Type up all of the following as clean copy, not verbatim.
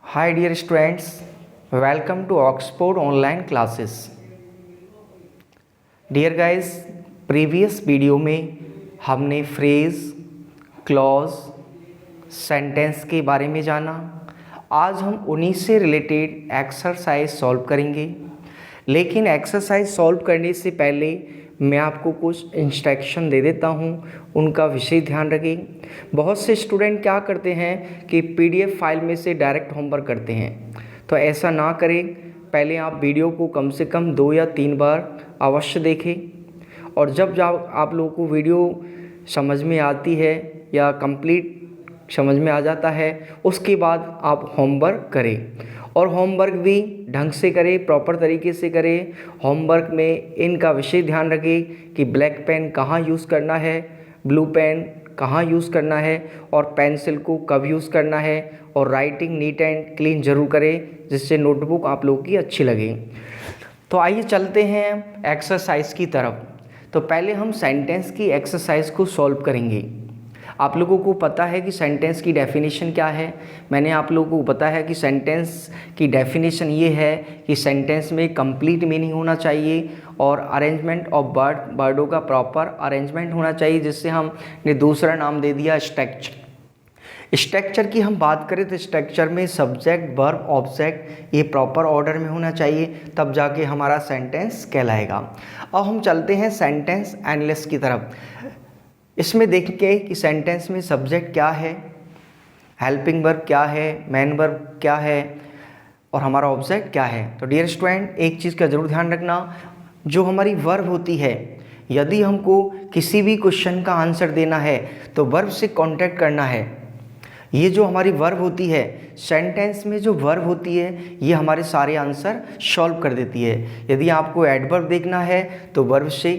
Hi dear students, welcome to Oxford online classes. Dear guys, previous video में हमने phrase, clause, sentence के बारे में जाना। आज हम उन्हीं से रिलेटेड एक्सरसाइज सॉल्व करेंगे, लेकिन एक्सरसाइज सॉल्व करने से पहले मैं आपको कुछ इंस्ट्रक्शन दे देता हूँ, उनका विशेष ध्यान रखें। बहुत से स्टूडेंट क्या करते हैं कि पीडीएफ फाइल में से डायरेक्ट होमवर्क करते हैं, तो ऐसा ना करें। पहले आप वीडियो को कम से कम 2 या 3 बार अवश्य देखें, और जब आप लोगों को वीडियो समझ में आती है या कंप्लीट समझ में आ जाता है, उसके बाद आप होमवर्क करें, और होमवर्क भी ढंग से करें, प्रॉपर तरीके से करें। होमवर्क में इनका विशेष ध्यान रखें कि ब्लैक पेन कहाँ यूज़ करना है, ब्लू पेन कहाँ यूज़ करना है, और पेंसिल को कब यूज़ करना है, और राइटिंग नीट एंड क्लीन ज़रूर करें, जिससे नोटबुक आप लोगों की अच्छी लगे। तो आइए चलते हैं एक्सरसाइज की तरफ। तो पहले हम सेंटेंस की एक्सरसाइज को सॉल्व करेंगे। आप लोगों को पता है कि सेंटेंस की डेफिनेशन क्या है। मैंने आप लोगों को बताया कि सेंटेंस की डेफिनेशन ये है कि सेंटेंस में कंप्लीट मीनिंग होना चाहिए, और अरेंजमेंट ऑफ वर्डों का प्रॉपर अरेंजमेंट होना चाहिए, जिससे हमने दूसरा नाम दे दिया स्ट्रक्चर। स्ट्रक्चर की हम बात करें तो स्ट्रक्चर में सब्जेक्ट, वर्ब, ऑब्जेक्ट ये प्रॉपर ऑर्डर में होना चाहिए, तब जाके हमारा सेंटेंस कहलाएगा। अब हम चलते हैं सेंटेंस एनालिसिस की तरफ। इसमें देखेंगे कि सेंटेंस में सब्जेक्ट क्या है, हेल्पिंग वर्ब क्या है, मेन वर्ब क्या है, और हमारा ऑब्जेक्ट क्या है। तो डियर स्टूडेंट, एक चीज़ का ज़रूर ध्यान रखना, जो हमारी वर्ब होती है, यदि हमको किसी भी क्वेश्चन का आंसर देना है तो वर्ब से कांटेक्ट करना है। ये जो हमारी वर्ब होती है, सेंटेंस में जो वर्ब होती है, ये हमारे सारे आंसर सॉल्व कर देती है। यदि आपको एडवर्ब देखना है तो वर्ब से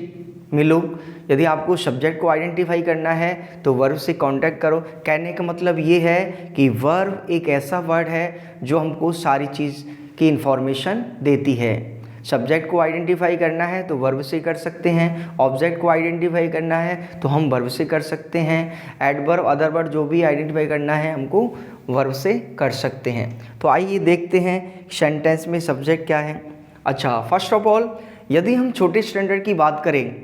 मिलो, यदि आपको सब्जेक्ट को आइडेंटिफाई करना है तो वर्ब से कांटेक्ट करो। कहने का मतलब ये है कि वर्ब एक ऐसा वर्ड है जो हमको सारी चीज़ की इंफॉर्मेशन देती है। सब्जेक्ट को आइडेंटिफाई करना है तो वर्ब से कर सकते हैं, ऑब्जेक्ट को आइडेंटिफाई करना है तो हम वर्ब से कर सकते हैं, एडवर्ब, अदर वर्ड जो भी आइडेंटिफाई करना है हमको वर्ब से कर सकते हैं। तो आइए देखते हैं सेंटेंस में सब्जेक्ट क्या है। अच्छा, फर्स्ट ऑफ ऑल, यदि हम छोटे स्टैंडर्ड की बात करें,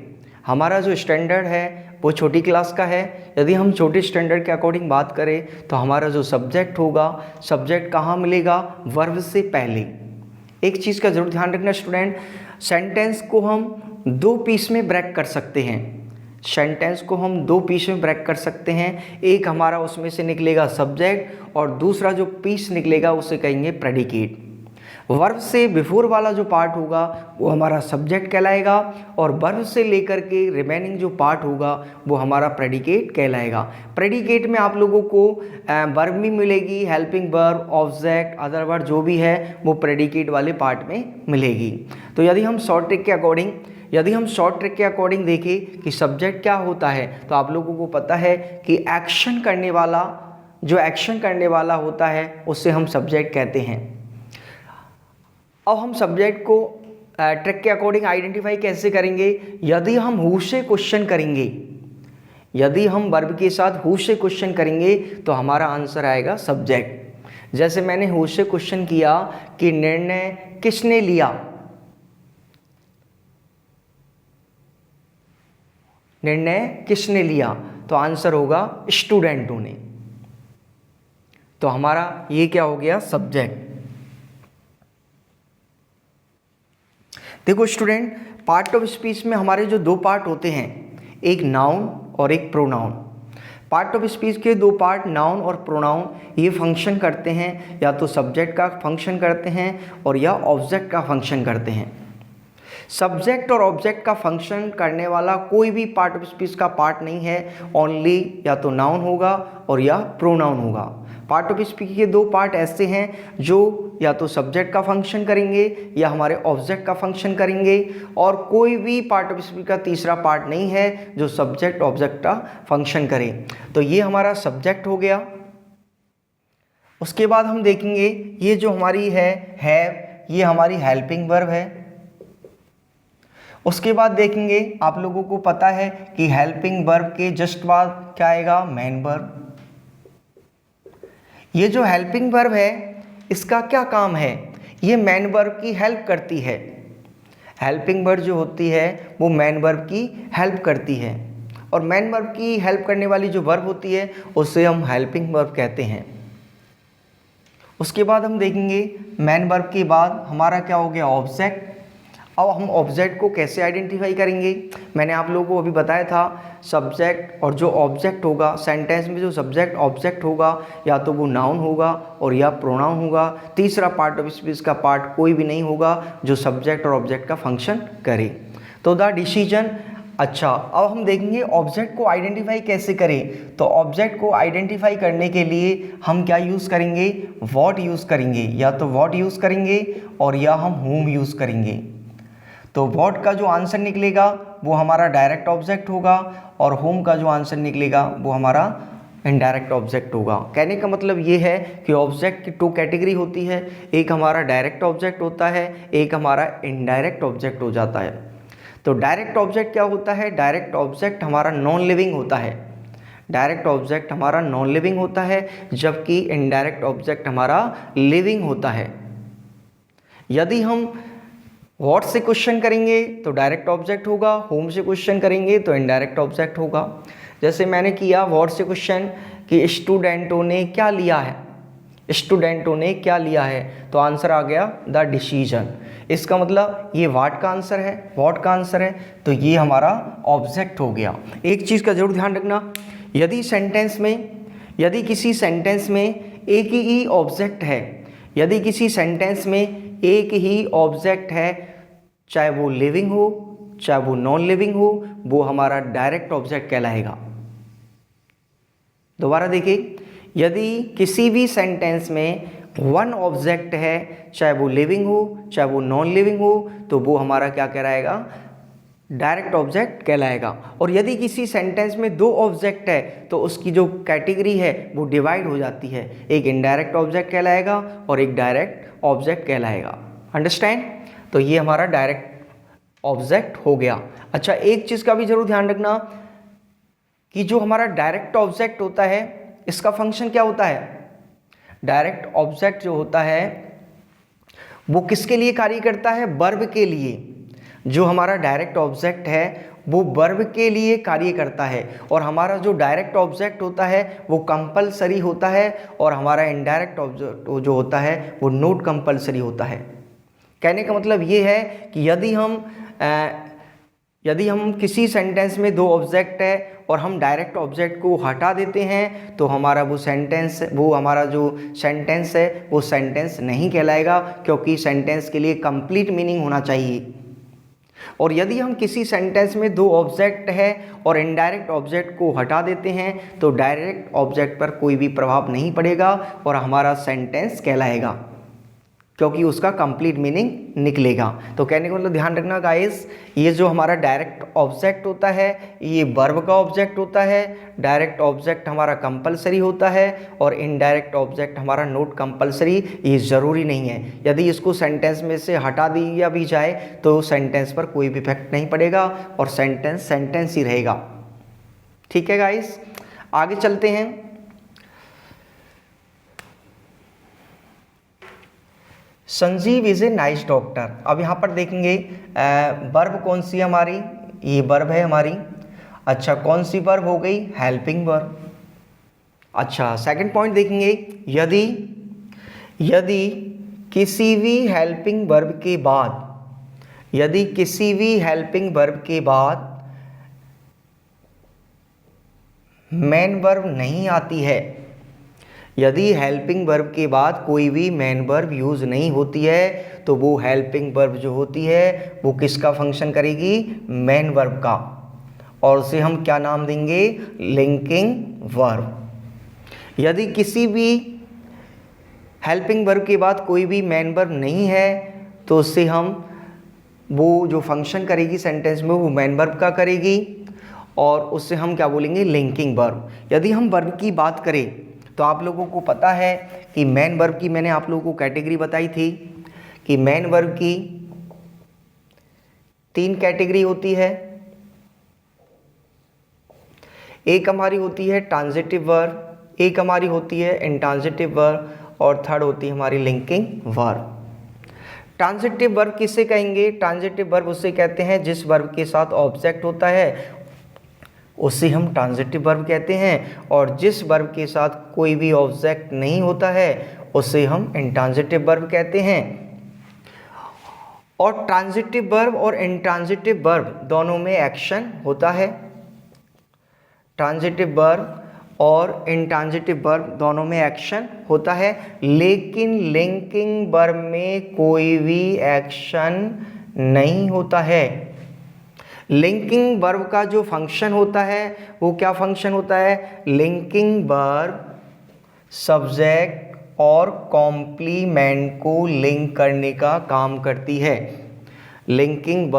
हमारा जो स्टैंडर्ड है वो छोटी क्लास का है। यदि हम छोटे स्टैंडर्ड के अकॉर्डिंग बात करें तो हमारा जो सब्जेक्ट होगा, सब्जेक्ट कहाँ मिलेगा, वर्ब से पहले। एक चीज़ का जरूर ध्यान रखना स्टूडेंट, सेंटेंस को हम 2 पीस में ब्रेक कर सकते हैं। सेंटेंस को हम 2 पीस में ब्रेक कर सकते हैं। एक हमारा उसमें से निकलेगा सब्जेक्ट, और दूसरा जो पीस निकलेगा उसे कहेंगे प्रेडिकेट। वर्ब से बिफोर वाला जो पार्ट होगा वो हमारा सब्जेक्ट कहलाएगा, और वर्ब से लेकर के रिमेनिंग जो पार्ट होगा वो हमारा प्रेडिकेट कहलाएगा। प्रेडिकेट में आप लोगों को वर्ब भी मिलेगी, helping verb, object, other word जो भी है वो प्रेडिकेट वाले पार्ट में मिलेगी। तो यदि हम शॉर्ट ट्रिक के अकॉर्डिंग देखें कि सब्जेक्ट क्या होता है, तो आप लोगों को पता है कि एक्शन करने वाला होता है उसे हम सब्जेक्ट कहते हैं। अब हम सब्जेक्ट को ट्रिक के अकॉर्डिंग आइडेंटिफाई कैसे करेंगे? यदि हम हु से क्वेश्चन करेंगे, यदि हम वर्ब के साथ हु से क्वेश्चन करेंगे तो हमारा आंसर आएगा सब्जेक्ट। जैसे मैंने हु से क्वेश्चन किया कि निर्णय किसने लिया, निर्णय किसने लिया, तो आंसर होगा स्टूडेंटों ने। तो हमारा ये क्या हो गया, सब्जेक्ट। देखो स्टूडेंट, पार्ट ऑफ स्पीच में हमारे जो 2 पार्ट होते हैं, एक नाउन और एक प्रोनाउन। पार्ट ऑफ स्पीच के 2 पार्ट, नाउन और प्रोनाउन, ये फंक्शन करते हैं, या तो सब्जेक्ट का फंक्शन करते हैं और या ऑब्जेक्ट का फंक्शन करते हैं। सब्जेक्ट और ऑब्जेक्ट का फंक्शन करने वाला कोई भी पार्ट ऑफ स्पीच का पार्ट नहीं है, ओनली या तो नाउन होगा और या प्रोनाउन होगा। पार्ट ऑफ स्पीच के 2 पार्ट ऐसे हैं जो या तो सब्जेक्ट का फंक्शन करेंगे या हमारे ऑब्जेक्ट का फंक्शन करेंगे, और कोई भी पार्ट ऑफ स्पीच का तीसरा पार्ट नहीं है जो सब्जेक्ट ऑब्जेक्ट का फंक्शन करे। तो ये हमारा सब्जेक्ट हो गया। उसके बाद हम देखेंगे ये जो हमारी है ये हमारी हेल्पिंग वर्ब है। उसके बाद देखेंगे, आप लोगों को पता है कि हेल्पिंग वर्ब के जस्ट बाद क्या आएगा, मेन वर्ब। ये जो हेल्पिंग वर्ब है इसका क्या काम है, ये मेन वर्ब की हेल्प करती है। हेल्पिंग वर्ब जो होती है वो मेन वर्ब की हेल्प करती है, और मेन वर्ब की हेल्प करने वाली जो वर्ब होती है उसे हम हेल्पिंग वर्ब कहते हैं। उसके बाद हम देखेंगे मेन वर्ब के बाद हमारा क्या हो गया, ऑब्जेक्ट। अब हम ऑब्जेक्ट को कैसे आइडेंटिफाई करेंगे, मैंने आप लोगों को अभी बताया था, सब्जेक्ट और जो ऑब्जेक्ट होगा, सेंटेंस में जो सब्जेक्ट ऑब्जेक्ट होगा या तो वो नाउन होगा और या प्रोनाउन होगा। तीसरा पार्ट ऑफ स्पीच का पार्ट कोई भी नहीं होगा जो सब्जेक्ट और ऑब्जेक्ट का फंक्शन करे। तो द डिसीजन। अच्छा, अब हम देखेंगे ऑब्जेक्ट को आइडेंटिफाई कैसे करें। तो ऑब्जेक्ट को आइडेंटिफाई करने के लिए हम क्या यूज़ करेंगे, व्हाट यूज़ करेंगे, या तो व्हाट यूज़ करेंगे और या हम whom यूज़ करेंगे। तो व्हाट का जो आंसर निकलेगा वो हमारा डायरेक्ट ऑब्जेक्ट होगा, और होम का जो आंसर निकलेगा वो हमारा इनडायरेक्ट ऑब्जेक्ट होगा। कहने का मतलब ये है कि ऑब्जेक्ट की 2 कैटेगरी होती है, एक हमारा डायरेक्ट ऑब्जेक्ट होता है, एक हमारा इनडायरेक्ट ऑब्जेक्ट हो जाता है। तो डायरेक्ट ऑब्जेक्ट क्या होता है, डायरेक्ट ऑब्जेक्ट हमारा नॉन लिविंग होता है, डायरेक्ट ऑब्जेक्ट हमारा नॉन लिविंग होता है, जबकि इनडायरेक्ट ऑब्जेक्ट हमारा लिविंग होता है। यदि हम व्हाट से क्वेश्चन करेंगे तो डायरेक्ट ऑब्जेक्ट होगा, होम से क्वेश्चन करेंगे तो इनडायरेक्ट ऑब्जेक्ट होगा। जैसे मैंने किया व्हाट से क्वेश्चन कि स्टूडेंटों ने क्या लिया है, स्टूडेंटों ने क्या लिया है, तो आंसर आ गया द डिसीजन। इसका मतलब ये व्हाट का आंसर है, व्हाट का आंसर है, तो ये हमारा ऑब्जेक्ट हो गया। एक चीज़ का जरूर ध्यान रखना, यदि किसी सेंटेंस में एक ही ऑब्जेक्ट है, यदि किसी सेंटेंस में एक ही ऑब्जेक्ट है, चाहे वो लिविंग हो चाहे वो नॉन लिविंग हो, वो हमारा डायरेक्ट ऑब्जेक्ट कहलाएगा। दोबारा देखिए, यदि किसी भी सेंटेंस में वन ऑब्जेक्ट है, चाहे वो लिविंग हो चाहे वो नॉन लिविंग हो, तो वो हमारा क्या कहलाएगा, डायरेक्ट ऑब्जेक्ट कहलाएगा। और यदि किसी सेंटेंस में 2 ऑब्जेक्ट है तो उसकी जो कैटेगरी है वो डिवाइड हो जाती है, एक इनडायरेक्ट ऑब्जेक्ट कहलाएगा और एक डायरेक्ट ऑब्जेक्ट कहलाएगा। अंडरस्टैंड। तो ये हमारा डायरेक्ट ऑब्जेक्ट हो गया। अच्छा, एक चीज़ का भी जरूर ध्यान रखना कि जो हमारा डायरेक्ट ऑब्जेक्ट होता है इसका फंक्शन क्या होता है। डायरेक्ट ऑब्जेक्ट जो होता है वो किसके लिए कार्य करता है, वर्ब के लिए। जो हमारा डायरेक्ट ऑब्जेक्ट है वो वर्ब के लिए कार्य करता है, और हमारा जो डायरेक्ट ऑब्जेक्ट होता है वो कंपलसरी होता है, और हमारा इनडायरेक्ट ऑब्जेक्ट जो होता है वो नॉट कंपलसरी होता है। कहने का मतलब ये है कि यदि हम किसी सेंटेंस में 2 ऑब्जेक्ट है और हम डायरेक्ट ऑब्जेक्ट को हटा देते हैं तो हमारा हमारा जो सेंटेंस है वो सेंटेंस नहीं कहलाएगा, क्योंकि सेंटेंस के लिए कंप्लीट मीनिंग होना चाहिए। और यदि हम किसी सेंटेंस में 2 ऑब्जेक्ट है और इनडायरेक्ट ऑब्जेक्ट को हटा देते हैं तो डायरेक्ट ऑब्जेक्ट पर कोई भी प्रभाव नहीं पड़ेगा और हमारा सेंटेंस कहलाएगा, क्योंकि उसका कंप्लीट मीनिंग निकलेगा। तो कहने का मतलब ध्यान रखना गाइस, ये जो हमारा डायरेक्ट ऑब्जेक्ट होता है ये वर्ब का ऑब्जेक्ट होता है, डायरेक्ट ऑब्जेक्ट हमारा कंपलसरी होता है और इनडायरेक्ट ऑब्जेक्ट हमारा नॉट कंपलसरी। ये ज़रूरी नहीं है, यदि इसको सेंटेंस में से हटा दिया भी जाए तो सेंटेंस पर कोई भी इफेक्ट नहीं पड़ेगा और सेंटेंस ही रहेगा। ठीक है गाइस, आगे चलते हैं। Sanjeev is a nice doctor. अब यहाँ पर देखेंगे वर्ब कौन सी है हमारी, ये वर्ब है हमारी। अच्छा, कौन सी वर्ब हो गई, हेल्पिंग वर्ब। अच्छा, सेकंड पॉइंट देखेंगे, यदि किसी भी हेल्पिंग वर्ब के बाद, यदि किसी भी हेल्पिंग वर्ब के बाद मेन वर्ब नहीं आती है, यदि हेल्पिंग वर्ब के बाद कोई भी मेन वर्ब यूज़ नहीं होती है तो वो हेल्पिंग वर्ब जो होती है वो किसका फंक्शन करेगी, मेन वर्ब का, और उसे हम क्या नाम देंगे, लिंकिंग वर्ब। यदि किसी भी हेल्पिंग वर्ब के बाद कोई भी मेन वर्ब नहीं है तो उससे हम वो जो फंक्शन करेगी सेंटेंस में वो मेन वर्ब का करेगी, और उससे हम क्या बोलेंगे, लिंकिंग वर्ब। यदि हम वर्ब की बात करें तो आप लोगों को पता है कि मेन वर्ब की मैंने आप लोगों को कैटेगरी बताई थी कि मेन वर्ब की 3 कैटेगरी होती है। एक हमारी होती है ट्रांजिटिव वर्ब, एक हमारी होती है इंट्रांजिटिव वर्ब, और थर्ड होती है हमारी लिंकिंग वर्ब। ट्रांजिटिव वर्ब किसे कहेंगे? ट्रांजिटिव वर्ब उसे कहते हैं जिस वर्ब के साथ ऑब्जेक्ट होता है उसे हम ट्रांजिटिव वर्ब कहते हैं, और जिस वर्ब के साथ कोई भी ऑब्जेक्ट नहीं होता है उसे हम इंट्रांजिटिव वर्ब कहते हैं। और ट्रांजिटिव वर्ब और इंट्रांजिटिव वर्ब दोनों में एक्शन होता है। ट्रांजिटिव वर्ब और इंट्रांजिटिव वर्ब दोनों में एक्शन होता है, लेकिन लिंकिंग वर्ब में कोई भी एक्शन नहीं होता है। लिंकिंग वर्ब का जो फंक्शन होता है वो क्या फंक्शन होता है? लिंकिंग वर्ब सब्जेक्ट और कॉम्प्लीमेंट को लिंक करने का काम करती है। लिंकिंग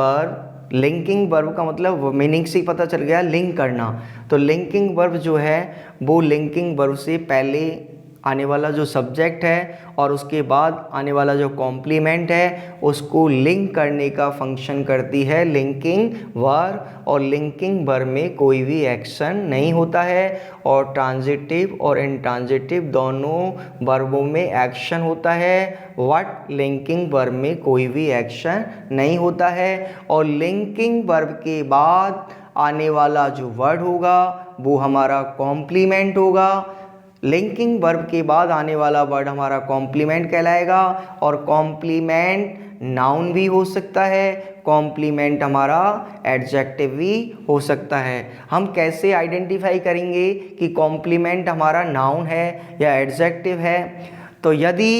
वर्ब का मतलब मीनिंग से ही पता चल गया, लिंक करना। तो लिंकिंग वर्ब जो है वो लिंकिंग वर्ब से पहले आने वाला जो सब्जेक्ट है और उसके बाद आने वाला जो कॉम्प्लीमेंट है उसको लिंक करने का फंक्शन करती है लिंकिंग वर्ब। और लिंकिंग वर्ब में कोई भी एक्शन नहीं होता है, और ट्रांजिटिव और इंट्रांजिटिव दोनों वर्बों में एक्शन होता है, बट लिंकिंग वर्ब में कोई भी एक्शन नहीं होता है। और लिंकिंग वर्ब के बाद आने वाला जो वर्ड होगा वो हमारा कॉम्प्लीमेंट होगा। लिंकिंग वर्ब के बाद आने वाला वर्ड हमारा कॉम्प्लीमेंट कहलाएगा, और कॉम्प्लीमेंट नाउन भी हो सकता है, कॉम्प्लीमेंट हमारा एडजेक्टिव भी हो सकता है। हम कैसे आइडेंटिफाई करेंगे कि कॉम्प्लीमेंट हमारा नाउन है या एडजेक्टिव है? तो यदि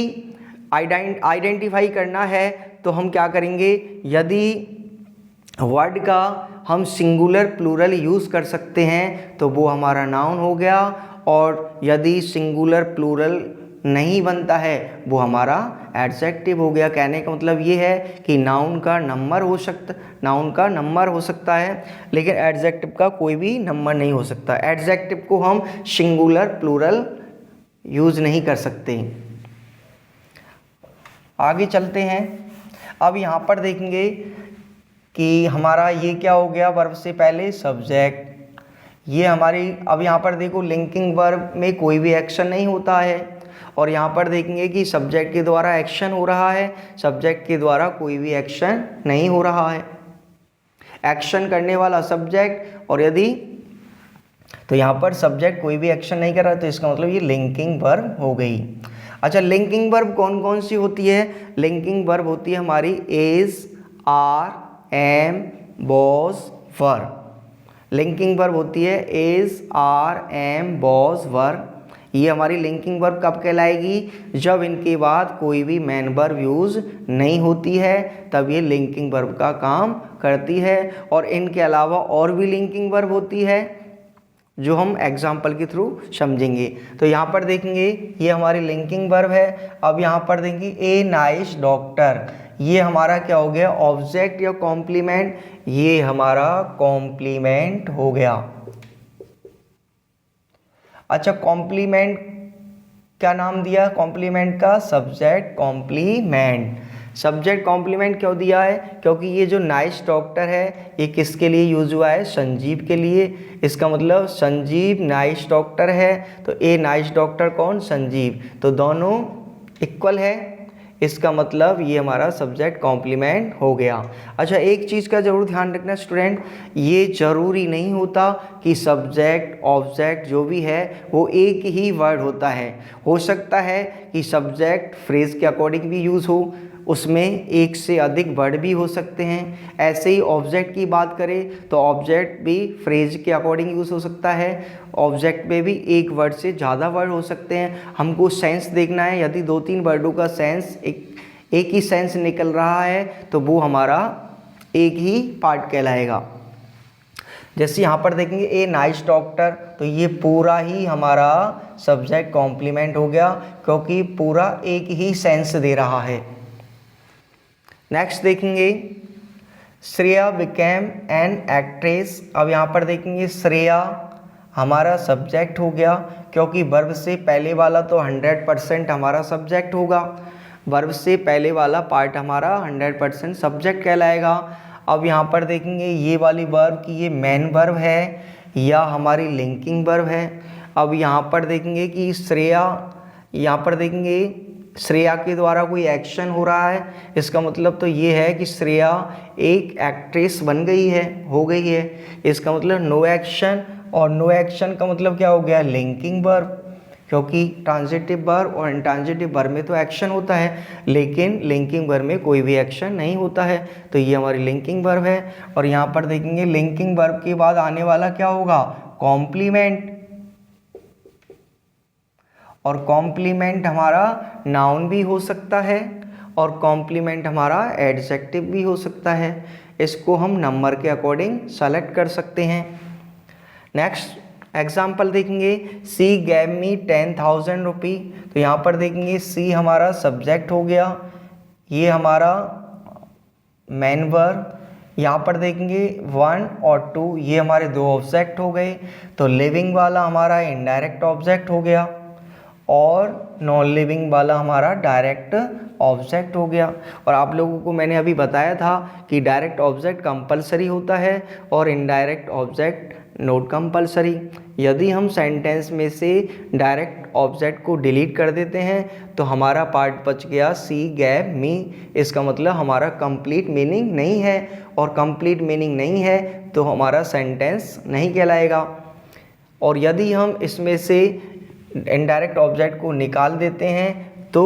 आइडेंटिफाई करना है तो हम क्या करेंगे? यदि वर्ड का हम सिंगुलर प्लूरल यूज़ कर सकते हैं तो वो हमारा नाउन हो गया, और यदि सिंगुलर प्लूरल नहीं बनता है वो हमारा एडजेक्टिव हो गया। कहने का मतलब ये है कि नाउन का नंबर हो सकता है, लेकिन एडजेक्टिव का कोई भी नंबर नहीं हो सकता। एडजेक्टिव को हम सिंगुलर प्लूरल यूज़ नहीं कर सकते। आगे चलते हैं। अब यहाँ पर देखेंगे कि हमारा ये क्या हो गया? वर्ब से पहले सब्जेक्ट, ये हमारी, अब यहाँ पर देखो लिंकिंग वर्ब में कोई भी एक्शन नहीं होता है, और यहाँ पर देखेंगे कि सब्जेक्ट के द्वारा एक्शन हो रहा है, सब्जेक्ट के द्वारा कोई भी एक्शन नहीं हो रहा है। एक्शन करने वाला सब्जेक्ट, और यदि तो यहाँ पर सब्जेक्ट कोई भी एक्शन नहीं कर रहा तो इसका मतलब ये लिंकिंग वर्ब हो गई। अच्छा, लिंकिंग वर्ब कौन कौन सी होती है? लिंकिंग वर्ब होती है हमारी is, are, am, was, were. Linking verb होती है is, are, am, was, were. ये हमारी लिंकिंग वर्ब कब कहलाएगी? जब इनके बाद कोई भी मेन वर्ब यूज नहीं होती है, तब ये लिंकिंग वर्ब का काम करती है। और इनके अलावा और भी लिंकिंग वर्ब होती है जो हम एग्जाम्पल के थ्रू समझेंगे। तो यहाँ पर देखेंगे ये हमारी लिंकिंग वर्ब है। अब यहाँ पर देखेंगे ए नाइस डॉक्टर, ये हमारा क्या हो गया? ऑब्जेक्ट या कॉम्प्लीमेंट? ये हमारा कॉम्प्लीमेंट हो गया। अच्छा, कॉम्प्लीमेंट क्या नाम दिया? कॉम्प्लीमेंट का सब्जेक्ट कॉम्प्लीमेंट। सब्जेक्ट कॉम्प्लीमेंट क्यों दिया है? क्योंकि ये जो नाइस डॉक्टर है ये किसके लिए यूज हुआ है? संजीव के लिए। इसका मतलब संजीव नाइस डॉक्टर है, तो ए नाइस डॉक्टर कौन? संजीव। तो दोनों इक्वल है, इसका मतलब ये हमारा सब्जेक्ट कॉम्प्लीमेंट हो गया। अच्छा, एक चीज़ का ज़रूर ध्यान रखना स्टूडेंट, ये ज़रूरी नहीं होता कि सब्जेक्ट ऑब्जेक्ट जो भी है वो एक ही वर्ड होता है। हो सकता है कि सब्जेक्ट फ्रेज के अकॉर्डिंग भी यूज़ हो, उसमें एक से अधिक वर्ड भी हो सकते हैं। ऐसे ही ऑब्जेक्ट की बात करें तो ऑब्जेक्ट भी फ्रेज के अकॉर्डिंग यूज़ हो सकता है, ऑब्जेक्ट में भी एक वर्ड से ज़्यादा वर्ड हो सकते हैं। हमको सेंस देखना है, यदि 2-3 वर्डों का सेंस एक ही सेंस निकल रहा है तो वो हमारा एक ही पार्ट कहलाएगा। जैसे यहाँ पर देखेंगे ए नाइस डॉक्टर, तो ये पूरा ही हमारा सब्जेक्ट कॉम्प्लीमेंट हो गया क्योंकि पूरा एक ही सेंस दे रहा है। नेक्स्ट देखेंगे श्रेया बिकेम एन एक्ट्रेस। अब यहाँ पर देखेंगे श्रेया हमारा सब्जेक्ट हो गया क्योंकि वर्ब से पहले वाला तो 100% हमारा सब्जेक्ट होगा, वर्ब से पहले वाला पार्ट हमारा 100% सब्जेक्ट कहलाएगा। अब यहाँ पर देखेंगे ये वाली वर्ब की ये मेन वर्ब है या हमारी लिंकिंग वर्ब है। अब यहाँ पर देखेंगे कि श्रेया यहाँ पर देखेंगे श्रेया के द्वारा कोई एक्शन हो रहा है, इसका मतलब तो ये है कि श्रेया एक एक्ट्रेस बन गई है, हो गई है। इसका मतलब नो एक्शन, और नो एक्शन का मतलब क्या हो गया, लिंकिंग वर्ब, क्योंकि ट्रांजिटिव वर्ब और इंट्रांजिटिव वर्ब में तो एक्शन होता है, लेकिन लिंकिंग वर्ब में कोई भी एक्शन नहीं होता है, तो ये हमारी लिंकिंग वर्ब है। और यहाँ पर देखेंगे लिंकिंग वर्ब के बाद आने वाला क्या होगा, कॉम्प्लीमेंट, और कॉम्प्लीमेंट हमारा नाउन भी हो सकता है और कॉम्प्लीमेंट हमारा एडजेक्टिव भी हो सकता है। इसको हम नंबर के अकॉर्डिंग सेलेक्ट कर सकते हैं। नेक्स्ट एग्जाम्पल देखेंगे, सी गैव मी 10,000 रुपी। तो यहाँ पर देखेंगे सी हमारा सब्जेक्ट हो गया, ये हमारा मेन वर्ब, यहाँ पर देखेंगे 1 और 2 ये हमारे दो ऑब्जेक्ट हो गए, तो लिविंग वाला हमारा इनडायरेक्ट ऑब्जेक्ट हो गया और नॉन लिविंग वाला हमारा डायरेक्ट ऑब्जेक्ट हो गया। और आप लोगों को मैंने अभी बताया था कि डायरेक्ट ऑब्जेक्ट कंपलसरी होता है और इनडायरेक्ट ऑब्जेक्ट नॉट कंपलसरी। यदि हम सेंटेंस में से डायरेक्ट ऑब्जेक्ट को डिलीट कर देते हैं तो हमारा पार्ट बच गया सी गैव मी। इसका मतलब हमारा कंप्लीट मीनिंग नहीं है, और कंप्लीट मीनिंग नहीं है तो हमारा सेंटेंस नहीं कहलाएगा। और यदि हम इसमें से इनडायरेक्ट ऑब्जेक्ट को निकाल देते हैं तो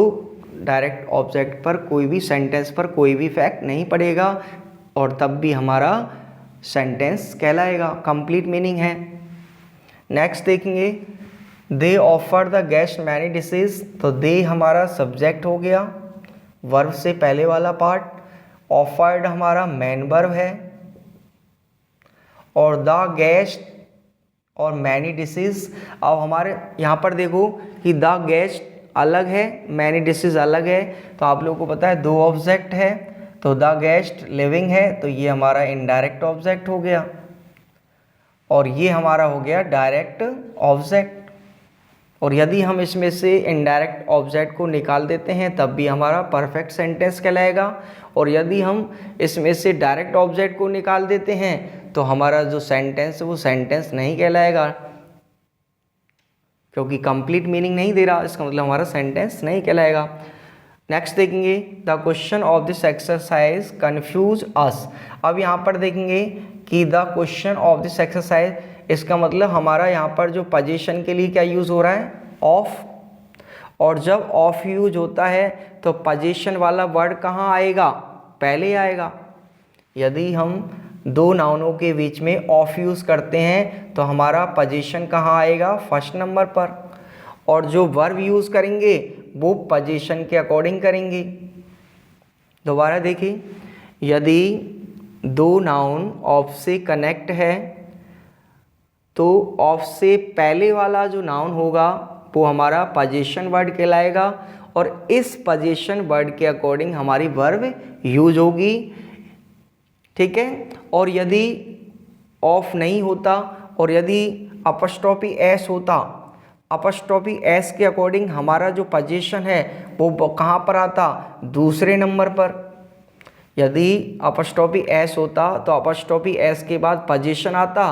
डायरेक्ट ऑब्जेक्ट पर कोई भी, सेंटेंस पर कोई भी इफेक्ट नहीं पड़ेगा और तब भी हमारा सेंटेंस कहलाएगा, कंप्लीट मीनिंग है। नेक्स्ट देखेंगे, दे offer the guest many dishes. तो दे हमारा सब्जेक्ट हो गया, वर्ब से पहले वाला पार्ट, ऑफर्ड हमारा मेन वर्ब है, और द गेस्ट और मैनी डिशेज। अब हमारे यहाँ पर देखो कि द गेस्ट अलग है, मैनी डिशेज अलग है, तो आप लोगों को पता है दो ऑब्जेक्ट है, तो द गेस्ट लिविंग है तो ये हमारा इनडायरेक्ट ऑब्जेक्ट हो गया, और ये हमारा हो गया डायरेक्ट ऑब्जेक्ट। और यदि हम इसमें से इनडायरेक्ट ऑब्जेक्ट को निकाल देते हैं तब भी हमारा परफेक्ट सेंटेंस कहलाएगा, और यदि हम इसमें से डायरेक्ट ऑब्जेक्ट को निकाल देते हैं तो हमारा जो सेंटेंस है वो सेंटेंस नहीं कहलाएगा, क्योंकि कंप्लीट मीनिंग नहीं दे रहा, इसका मतलब हमारा सेंटेंस नहीं कहलाएगा। नेक्स्ट देखेंगे, the question of this exercise confuse us. अब यहाँ पर देखेंगे कि the question of this exercise, इसका मतलब हमारा यहाँ पर जो पोजीशन के लिए क्या यूज़ हो रहा है, ऑफ, और जब ऑफ यूज होता है तो पोजीशन वाला वर्ड कहाँ आएगा, पहले आएगा। यदि हम दो नाउनों के बीच में ऑफ यूज़ करते हैं तो हमारा पोजीशन कहाँ आएगा, फर्स्ट नंबर पर, और जो वर्ब यूज़ करेंगे वो पोजीशन के अकॉर्डिंग करेंगे। दोबारा देखिए, यदि दो नाउन ऑफ से कनेक्ट है तो ऑफ से पहले वाला जो नाउन होगा वो हमारा पोजीशन वर्ड कहलाएगा, और इस पोजीशन वर्ड के अकॉर्डिंग हमारी वर्ब यूज होगी, ठीक है। और यदि ऑफ नहीं होता और यदि अपस्ट्रॉफी एस होता, अपस्ट्रॉफी एस के अकॉर्डिंग हमारा जो पोजीशन है वो कहाँ पर आता, दूसरे नंबर पर। यदि अपस्ट्रॉफी एस होता तो अपस्ट्रॉफी एस के बाद पोजीशन आता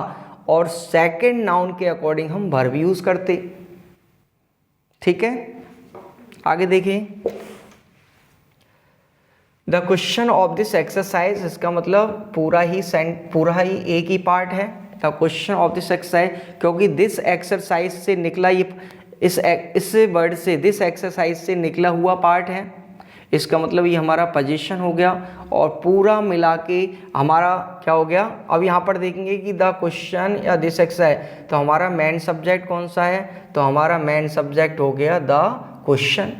और सेकंड नाउन के अकॉर्डिंग हम वर्ब यूज करते, ठीक है। आगे देखिए, the question of this exercise, इसका मतलब पूरा ही एक ही पार्ट है the question of this exercise, क्योंकि दिस एक्सरसाइज से निकला ये, इस वर्ड से दिस एक्सरसाइज से निकला हुआ पार्ट है, इसका मतलब ये हमारा पोजीशन हो गया, और पूरा मिला के हमारा क्या हो गया। अब यहाँ पर देखेंगे कि द क्वेश्चन या दिस एक्सरसाइज, तो हमारा मेन सब्जेक्ट कौन सा है, तो हमारा मेन सब्जेक्ट हो गया द क्वेश्चन।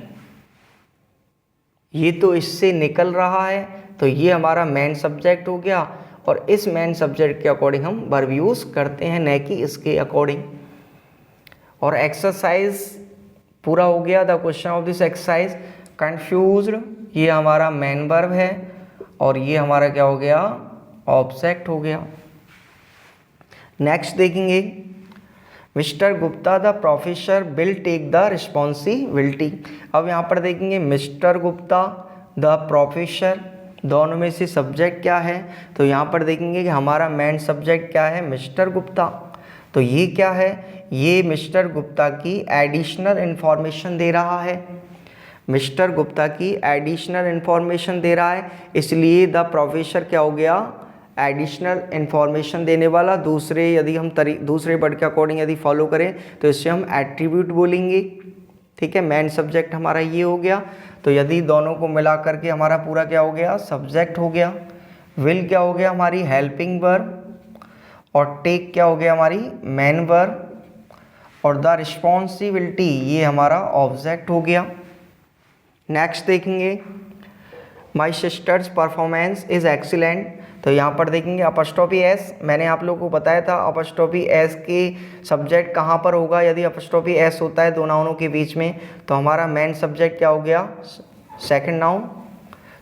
ये तो इससे निकल रहा है तो ये हमारा मेन सब्जेक्ट हो गया, और इस मेन सब्जेक्ट के अकॉर्डिंग हम वर्ब यूज करते हैं, न कि इसके अकॉर्डिंग। और एक्सरसाइज पूरा हो गया, the question of this exercise confused, ये हमारा मेन वर्ब है, और ये हमारा क्या हो गया, ऑब्जेक्ट हो गया। नेक्स्ट देखेंगे, mister Gupta the professor will take the responsibility. अब यहाँ पर देखेंगे मिस्टर गुप्ता द प्रोफेसर, दोनों में से सब्जेक्ट क्या है, तो यहाँ पर देखेंगे कि हमारा मेन सब्जेक्ट क्या है, मिस्टर गुप्ता, तो तो ये क्या है, ये मिस्टर गुप्ता की एडिशनल इन्फॉर्मेशन दे रहा है, मिस्टर गुप्ता की एडिशनल इन्फॉर्मेशन दे रहा है, इसलिए द प्रोफेसर क्या हो गया, एडिशनल इन्फॉर्मेशन देने वाला। दूसरे यदि हम दूसरे वर्ड के अकॉर्डिंग यदि फॉलो करें तो इससे हम एट्रीब्यूट बोलेंगे, ठीक है। मेन सब्जेक्ट हमारा ये हो गया, तो यदि दोनों को मिला करके हमारा पूरा क्या हो गया, सब्जेक्ट हो गया। विल क्या हो गया, हमारी हेल्पिंग वर्ब, और टेक क्या हो गया, हमारी मेन वर्ब, और द रिस्पॉन्सिबिलिटी ये हमारा ऑब्जेक्ट हो गया। नेक्स्ट देखेंगे, माई सिस्टर्स परफॉर्मेंस इज़ एक्सीलेंट। तो यहाँ पर देखेंगे अपस्ट्रॉफी एस, मैंने आप लोगों को बताया था अपस्ट्रॉफी एस के सब्जेक्ट कहाँ पर होगा, यदि अपस्ट्रॉफी एस होता है दो नाउनों के बीच में तो हमारा मेन सब्जेक्ट क्या हो गया, सेकंड नाउन।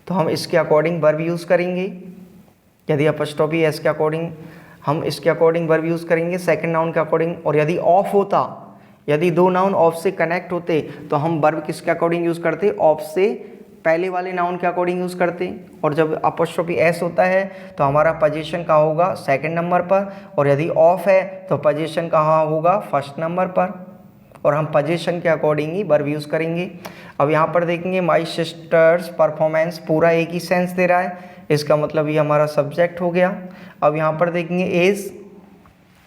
तो हम इसके अकॉर्डिंग वर्ब यूज़ करेंगे, यदि अपस्ट्रॉफी एस के अकॉर्डिंग हम इसके अकॉर्डिंग वर्ब यूज़ करेंगे सेकंड नाउन के अकॉर्डिंग। और यदि ऑफ होता, यदि दो नाउन ऑफ से कनेक्ट होते तो हम वर्ब किसके अकॉर्डिंग यूज़ करते, ऑफ से पहले वाले नाउन के अकॉर्डिंग यूज़ करते। और जब अपॉस्ट्रोफी एस होता है तो हमारा पोजीशन कहाँ होगा, सेकंड नंबर पर, और यदि ऑफ है तो पोजीशन कहाँ होगा, फर्स्ट नंबर पर, और हम पोजीशन के अकॉर्डिंग ही वर्ब यूज़ करेंगे। अब यहाँ पर देखेंगे माई सिस्टर्स परफॉर्मेंस, पूरा एक ही सेंस दे रहा है, इसका मतलब ये हमारा सब्जेक्ट हो गया। अब यहाँ पर देखेंगे इज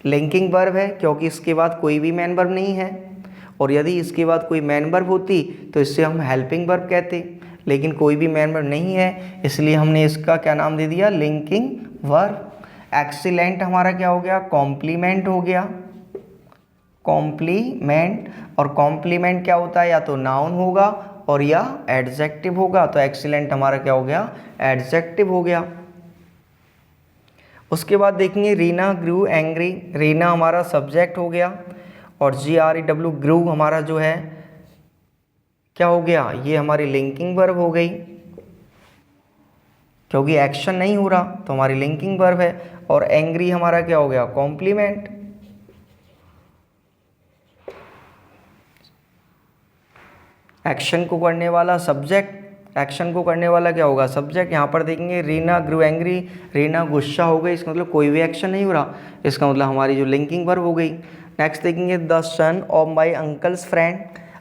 लिंकिंग वर्ब है, क्योंकि इसके बाद कोई भी मेन वर्ब नहीं है, और यदि इसके बाद कोई मेन वर्ब होती तो इससे हम हेल्पिंग वर्ब कहते, लेकिन कोई भी मेन वर्ब नहीं है, इसलिए हमने इसका क्या नाम दे दिया, लिंकिंग वर्ब। एक्सीलेंट हमारा क्या हो गया, कॉम्प्लीमेंट हो गया, कॉम्प्लीमेंट। और कॉम्प्लीमेंट क्या होता है, या तो नाउन होगा और या एडजेक्टिव होगा, तो एक्सीलेंट हमारा क्या हो गया, एडजेक्टिव हो गया। उसके बाद देखेंगे रीना ग्रू एंग्री, रीना हमारा सब्जेक्ट हो गया, और GREW ग्रू हमारा जो है क्या हो गया, ये हमारी लिंकिंग वर्ब हो गई, क्योंकि एक्शन नहीं हो रहा तो हमारी लिंकिंग वर्ब है। और एंग्री हमारा क्या हो गया, कॉम्प्लीमेंट। एक्शन को करने वाला सब्जेक्ट, एक्शन को करने वाला क्या होगा, सब्जेक्ट। यहाँ पर देखेंगे रीना ग्रू एंग्री, रीना गुस्सा हो गई, इसका मतलब कोई भी एक्शन नहीं हो रहा, इसका मतलब हमारी जो लिंकिंग वर्ब हो गई। नेक्स्ट देखेंगे the son of my uncle's friend.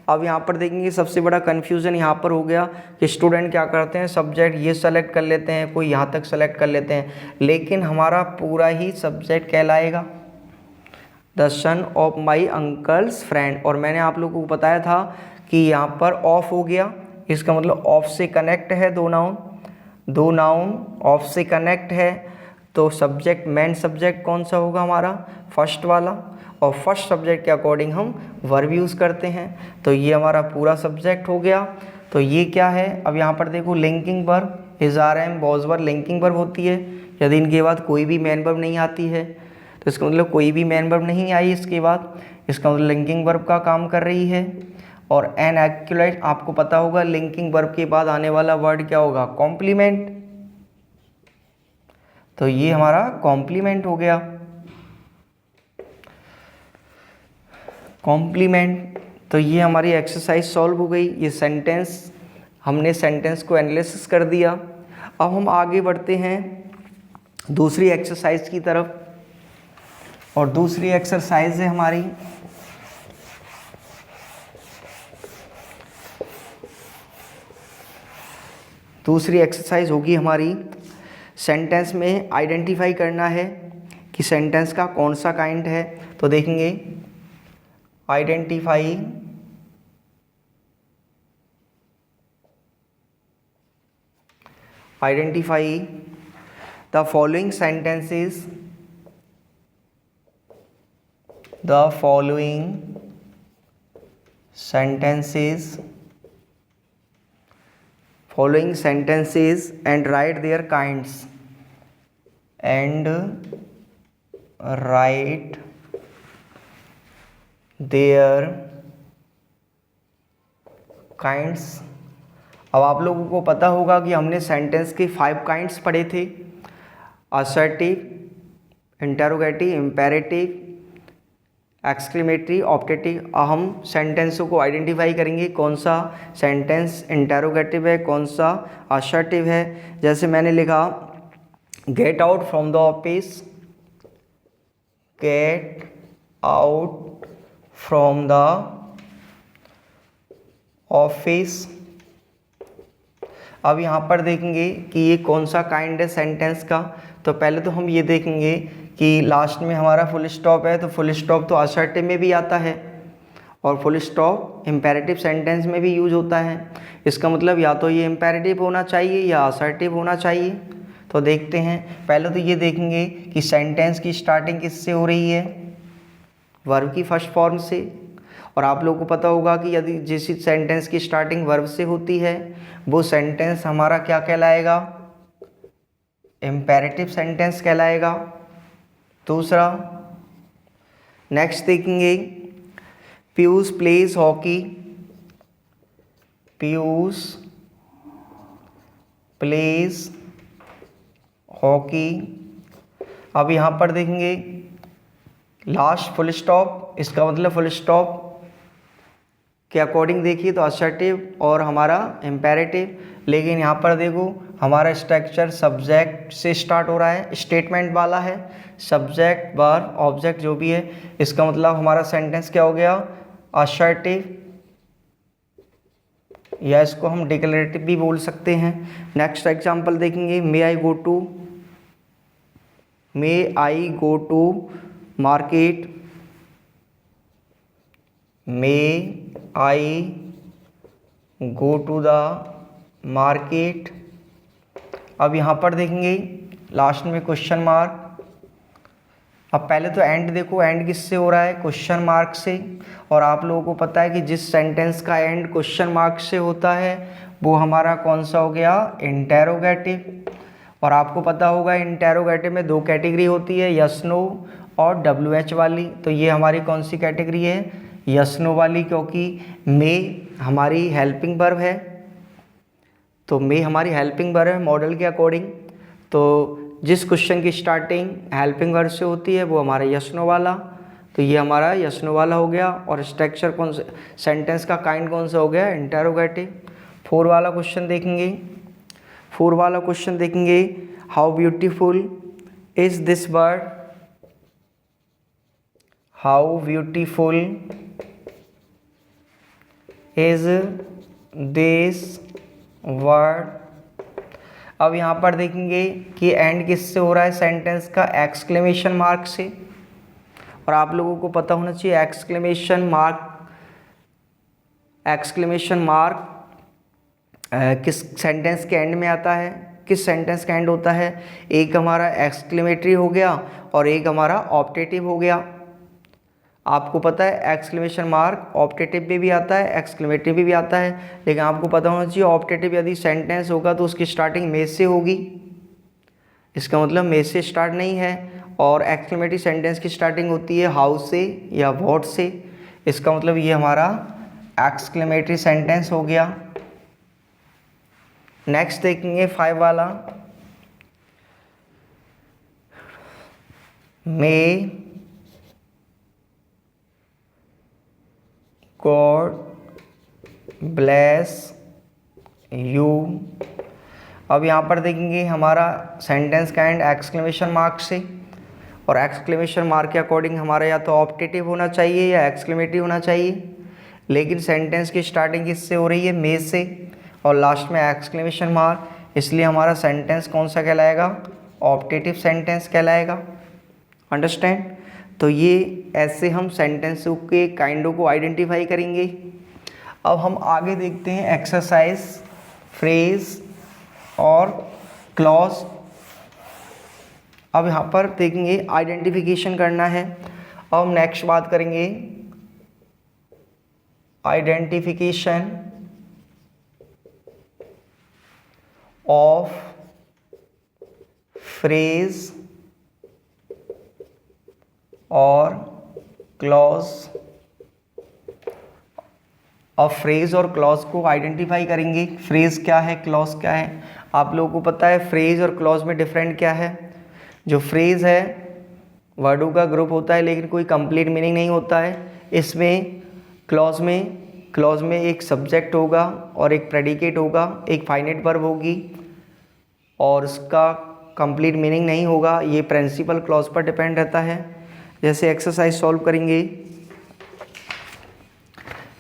अब यहाँ पर देखेंगे सबसे बड़ा कन्फ्यूज़न यहाँ पर हो गया कि स्टूडेंट क्या करते हैं, सब्जेक्ट ये सेलेक्ट कर लेते हैं, कोई यहाँ तक सेलेक्ट कर लेते हैं, लेकिन हमारा पूरा ही सब्जेक्ट कहलाएगा, the son of my uncle's friend. और मैंने आप लोगों को बताया था कि यहाँ पर ऑफ हो गया, इसका मतलब ऑफ से कनेक्ट है दो नाउन, दो नाउन ऑफ से कनेक्ट है, तो सब्जेक्ट मेन सब्जेक्ट कौन सा होगा हमारा, फर्स्ट वाला, और फर्स्ट सब्जेक्ट के अकॉर्डिंग हम वर्ब यूज़ करते हैं, तो ये हमारा पूरा सब्जेक्ट हो गया। तो ये क्या है, अब यहाँ पर देखो linking verb, is-are-M was verb linking verb होती है, यदि इनके बाद कोई भी मेन वर्ब नहीं आती है, तो इसका मतलब कोई भी मेन वर्ब नहीं आई इसके बाद, इसका मतलब लिंकिंग वर्ब का काम कर रही है। और एन एक्यूरेट, आपको पता होगा लिंकिंग वर्ब के बाद आने वाला वर्ड क्या होगा, कॉम्प्लीमेंट, तो ये हमारा कॉम्प्लीमेंट हो गया, कॉम्प्लीमेंट। तो ये हमारी एक्सरसाइज सॉल्व हो गई, ये सेंटेंस, हमने सेंटेंस को एनालिसिस कर दिया। अब हम आगे बढ़ते हैं दूसरी एक्सरसाइज की तरफ, और दूसरी एक्सरसाइज है हमारी दूसरी एक्सरसाइज होगी हमारी सेंटेंस में आइडेंटिफाई करना है कि सेंटेंस का कौन सा काइंड है। तो देखेंगे identify the following sentences, and write their kinds, अब आप लोगों को पता होगा कि हमने सेंटेंस के 5 काइंड्स पढ़े थे, assertive, interrogative, imperative, exclamatory, optative. हम सेंटेंसों को आइडेंटिफाई करेंगे कौन सा सेंटेंस इंटरोगेटिव है, कौन सा असर्टिव है। जैसे मैंने लिखा get out from the office, get out from the office. अब यहाँ पर देखेंगे कि ये कौन सा काइंड है सेंटेंस का। तो पहले तो हम ये देखेंगे कि लास्ट में हमारा फुल स्टॉप है, तो फुल स्टॉप तो असर्टिव में भी आता है और फुल स्टॉप इम्पेरेटिव सेंटेंस में भी यूज होता है। इसका मतलब या तो ये इम्पेरेटिव होना चाहिए या असर्टिव होना चाहिए। तो देखते हैं, पहले तो ये देखेंगे कि सेंटेंस की स्टार्टिंग किससे हो रही है, वर्ब की फर्स्ट फॉर्म से। और आप लोगों को पता होगा कि यदि जिस सेंटेंस की स्टार्टिंग वर्ब से होती है वो सेंटेंस हमारा क्या कहलाएगा, इम्पेरेटिव सेंटेंस कहलाएगा। दूसरा, नेक्स्ट देखेंगे, Piyush pledge hockey. Piyush pledge hockey. अब यहाँ पर देखेंगे लास्ट फुल स्टॉप, इसका मतलब फुल स्टॉप के अकॉर्डिंग देखिए तो असर्टिव और हमारा इम्पेरेटिव। लेकिन यहाँ पर देखो हमारा स्ट्रक्चर सब्जेक्ट से स्टार्ट हो रहा है, स्टेटमेंट वाला है, सब्जेक्ट वर्ब ऑब्जेक्ट जो भी है। इसका मतलब हमारा सेंटेंस क्या हो गया, असर्टिव, या इसको हम डिक्लेरेटिव भी बोल सकते हैं। नेक्स्ट एग्जांपल देखेंगे, may I go to market. May I go to the market. अब यहाँ पर देखेंगे लास्ट में क्वेश्चन मार्क। अब पहले तो एंड देखो, एंड किससे हो रहा है, क्वेश्चन मार्क से। और आप लोगों को पता है कि जिस सेंटेंस का एंड क्वेश्चन मार्क से होता है वो हमारा कौन सा हो गया, इंटेरोगेटिव। और आपको पता होगा इंटेरोगेटिव में दो कैटेगरी होती है, यस नो और WH वाली। तो ये हमारी कौन सी कैटेगरी है, यस नो वाली, क्योंकि मे हमारी हेल्पिंग वर्ब है। तो मे हमारी हेल्पिंग वर्ब है मॉडल के अकॉर्डिंग। तो जिस क्वेश्चन की स्टार्टिंग हेल्पिंग वर्ब से होती है वो हमारा यस नो वाला। तो ये हमारा यस नो वाला हो गया। और स्ट्रक्चर कौन सा, सेंटेंस का काइंड कौन सा हो गया, इंटेरोगेटिव। 4 वाला क्वेश्चन देखेंगे। 4 वाला क्वेश्चन देखेंगे, how beautiful is this bird. How beautiful is this word. अब यहाँ पर देखेंगे कि एंड किससे हो रहा है सेंटेंस का, एक्सक्लेमेशन मार्क से। और आप लोगों को पता होना चाहिए एक्सक्लेमेशन मार्क किस सेंटेंस के एंड में आता है, किस सेंटेंस का एंड होता है। एक हमारा एक्सक्लेमेटरी हो गया और एक हमारा ऑप्टेटिव हो गया। आपको पता है एक्सक्लेमेशन मार्क ऑप्टेटिव में भी आता है, एक्सक्लेमेटरी में भी आता है। लेकिन आपको पता होना चाहिए ऑप्टेटिव यदि सेंटेंस होगा तो उसकी स्टार्टिंग में से होगी, इसका मतलब में से स्टार्ट नहीं है। और एक्सक्लेमेटरी सेंटेंस की स्टार्टिंग होती है हाउ से या व्हाट से, इसका मतलब ये हमारा एक्सक्लेमेटरी सेंटेंस हो गया। नेक्स्ट देखेंगे 5 वाला, मे गॉड ब्लेस यू। अब यहाँ पर देखेंगे हमारा सेंटेंस का एंड एक्सक्लेमेशन मार्क से। और एक्सक्लेमेशन मार्क के अकॉर्डिंग हमारा या तो ऑप्टेटिव होना चाहिए या एक्सक्लेमेटरी होना चाहिए। लेकिन सेंटेंस की स्टार्टिंग किससे हो रही है, मे से, और लास्ट में एक्सक्लेमेशन मार्क, इसलिए हमारा सेंटेंस कौन सा कहलाएगा, ऑप्टेटिव सेंटेंस कहलाएगा। अंडरस्टैंड। तो ये ऐसे हम सेंटेंसों के काइंडों को आइडेंटिफाई करेंगे। अब हम आगे देखते हैं एक्सरसाइज, फ्रेज और क्लॉज। अब यहाँ पर देखेंगे आइडेंटिफिकेशन करना है। अब हम नेक्स्ट बात करेंगे आइडेंटिफिकेशन ऑफ फ्रेज और क्लॉज। अब फ्रेज और क्लॉज को आइडेंटिफाई करेंगे, फ्रेज क्या है, क्लॉज क्या है। आप लोगों को पता है फ्रेज और क्लॉज में डिफरेंट क्या है। जो फ्रेज है वर्डों का ग्रुप होता है लेकिन कोई कंप्लीट मीनिंग नहीं होता है। इसमें क्लॉज में एक सब्जेक्ट होगा और एक प्रेडिकेट होगा, एक फाइनाइट वर्ब होगी और उसका कंप्लीट मीनिंग नहीं होगा। ये प्रिंसिपल क्लॉज पर डिपेंड रहता है। जैसे एक्सरसाइज सॉल्व करेंगे।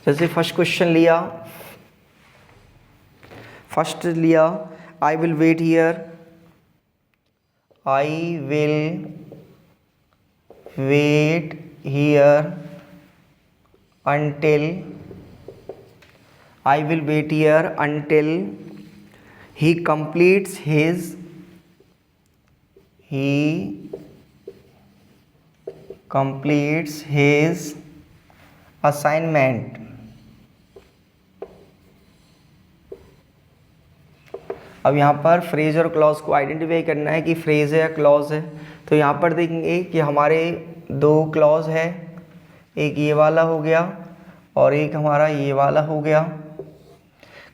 जैसे फर्स्ट क्वेश्चन लिया, I will wait here, I will wait here until he completes his assignment। अब यहाँ पर फ्रेज और क्लॉज को आइडेंटिफाई करना है कि फ्रेज है या क्लॉज है। तो यहाँ पर देखेंगे कि हमारे दो क्लॉज है, एक ये वाला हो गया और एक हमारा ये वाला हो गया।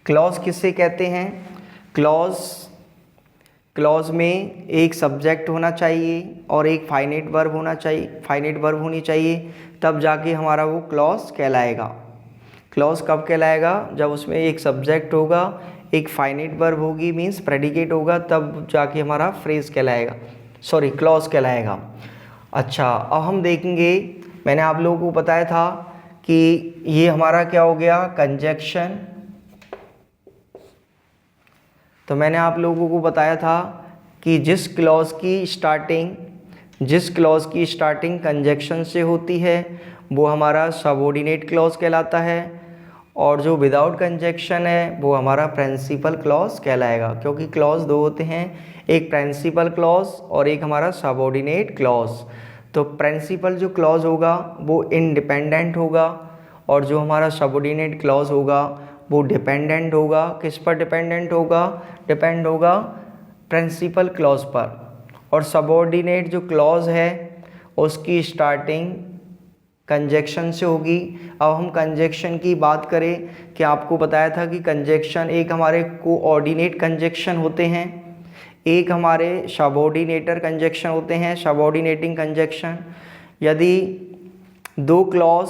क्लॉज किससे कहते हैं? क्लॉज में एक सब्जेक्ट होना चाहिए और एक फाइनाइट वर्ब होनी चाहिए, तब जाके हमारा वो क्लॉज कहलाएगा। क्लॉज कब कहलाएगा? जब उसमें एक सब्जेक्ट होगा, एक फाइनाइट वर्ब होगी, मीन्स प्रेडिकेट होगा, तब जाके हमारा फ्रेज कहलाएगा, क्लॉज कहलाएगा। अच्छा, अब हम देखेंगे, मैंने आप लोगों को बताया था कि ये हमारा क्या हो गया? कंजक्शन। तो मैंने आप लोगों को बताया था कि जिस क्लॉज की स्टार्टिंग कंजक्शन से होती है वो हमारा सबऑर्डिनेट क्लॉज कहलाता है, और जो विदाउट कंजक्शन है वो हमारा प्रिंसिपल क्लॉज कहलाएगा। क्योंकि क्लॉज दो होते हैं, एक प्रिंसिपल क्लॉज और एक हमारा सबऑर्डिनेट क्लॉज। तो प्रिंसिपल जो क्लॉज होगा वो इंडिपेंडेंट होगा, और जो हमारा सबऑर्डिनेट क्लॉज होगा वो डिपेंडेंट होगा। किस पर डिपेंडेंट होगा? डिपेंड होगा प्रिंसिपल क्लॉज पर। और सबऑर्डिनेट जो क्लॉज है उसकी स्टार्टिंग कंजक्शन से होगी। अब हम कंजक्शन की बात करें कि आपको बताया था कि कंजक्शन एक हमारे कोऑर्डिनेट कंजक्शन होते हैं, एक हमारे सबऑर्डिनेटर कंजक्शन होते हैं, सबऑर्डिनेटिंग कंजक्शन। यदि दो क्लॉज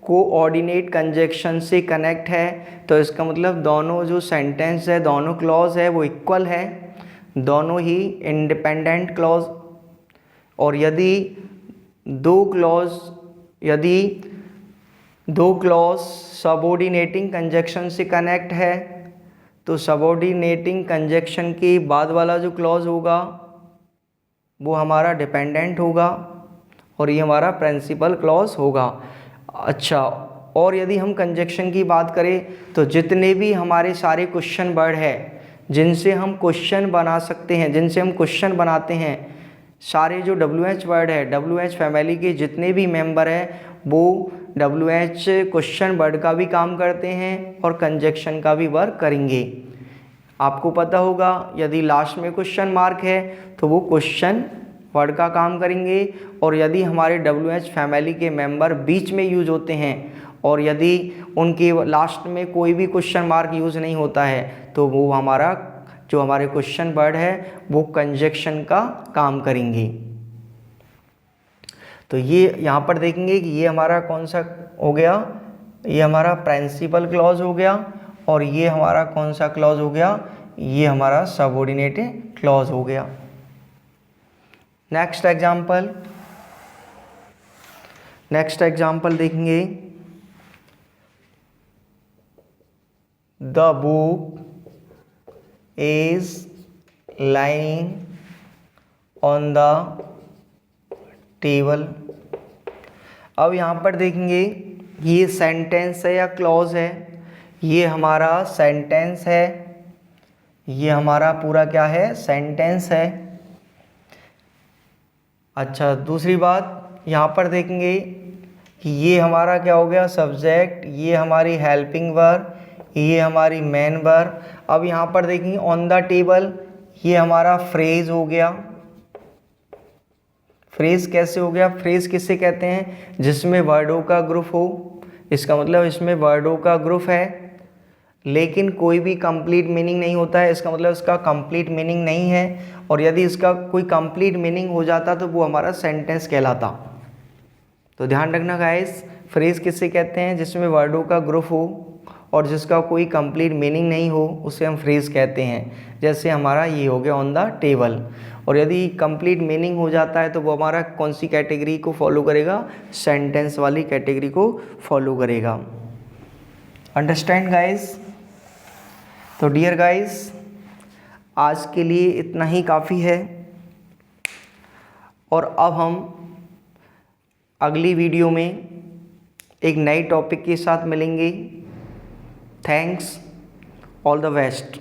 कोऑर्डिनेट कंजक्शन से कनेक्ट है तो इसका मतलब दोनों जो सेंटेंस है, दोनों क्लॉज है वो इक्वल है, दोनों ही इंडिपेंडेंट क्लॉज। और यदि दो क्लॉज सबऑर्डिनेटिंग कंजक्शन से कनेक्ट है तो सबऑर्डिनेटिंग कंजक्शन के बाद वाला जो क्लॉज होगा वो हमारा डिपेंडेंट होगा, और ये हमारा प्रिंसिपल क्लॉज होगा। अच्छा, और यदि हम कंजक्शन की बात करें तो जितने भी हमारे सारे क्वेश्चन वर्ड है जिनसे हम क्वेश्चन बना सकते हैं, जिनसे हम क्वेश्चन बनाते हैं, सारे जो WH वर्ड है, WH फैमिली के जितने भी मेंबर हैं वो WH क्वेश्चन वर्ड का भी काम करते हैं और कंजक्शन का भी वर्क करेंगे। आपको पता होगा यदि लास्ट में क्वेश्चन मार्क है तो वो क्वेश्चन वर्ड का काम करेंगे, और यदि हमारे WH फैमिली के मेंबर बीच में यूज होते हैं और यदि उनके लास्ट में कोई भी क्वेश्चन मार्क यूज़ नहीं होता है तो वो हमारा जो हमारे क्वेश्चन वर्ड है वो कंजक्शन का काम करेंगे। तो ये यहाँ पर देखेंगे कि ये हमारा कौन सा हो गया? ये हमारा प्रिंसिपल क्लॉज हो गया, और ये हमारा कौन सा क्लॉज हो गया? ये हमारा सबऑर्डिनेट क्लॉज हो गया। नेक्स्ट एग्जाम्पल देखेंगे। The book is lying on the table. अब यहाँ पर देखेंगे ये सेंटेंस है या क्लॉज है? ये हमारा सेंटेंस है, ये हमारा पूरा क्या है? सेंटेंस है। अच्छा, दूसरी बात यहाँ पर देखेंगे कि ये हमारा क्या हो गया? सब्जेक्ट, ये हमारी हेल्पिंग वर्ब, ये हमारी मेन वर्ब। अब यहाँ पर देखेंगे ऑन द टेबल, ये हमारा फ्रेज हो गया। फ्रेज कैसे हो गया? फ्रेज किससे कहते हैं? जिसमें वर्डों का ग्रुप हो। इसका मतलब इसमें वर्डों का ग्रुप है लेकिन कोई भी कंप्लीट मीनिंग नहीं होता है, इसका मतलब इसका कंप्लीट मीनिंग नहीं है। और यदि इसका कोई कंप्लीट मीनिंग हो जाता तो वो हमारा सेंटेंस कहलाता। तो ध्यान रखना गाइस, फ्रेज किससे कहते हैं? जिसमें वर्डों का ग्रुप हो और जिसका कोई कंप्लीट मीनिंग नहीं हो उसे हम फ्रेज़ कहते हैं। जैसे हमारा ये हो गया ऑन द टेबल, और यदि कंप्लीट मीनिंग हो जाता है तो वो हमारा कौन सी कैटेगरी को फॉलो करेगा? सेंटेंस वाली कैटेगरी को फॉलो करेगा। Understand guys? तो डियर गाइस, आज के लिए इतना ही काफ़ी है, और अब हम अगली वीडियो में एक नए टॉपिक के साथ मिलेंगे। Thanks, all the best.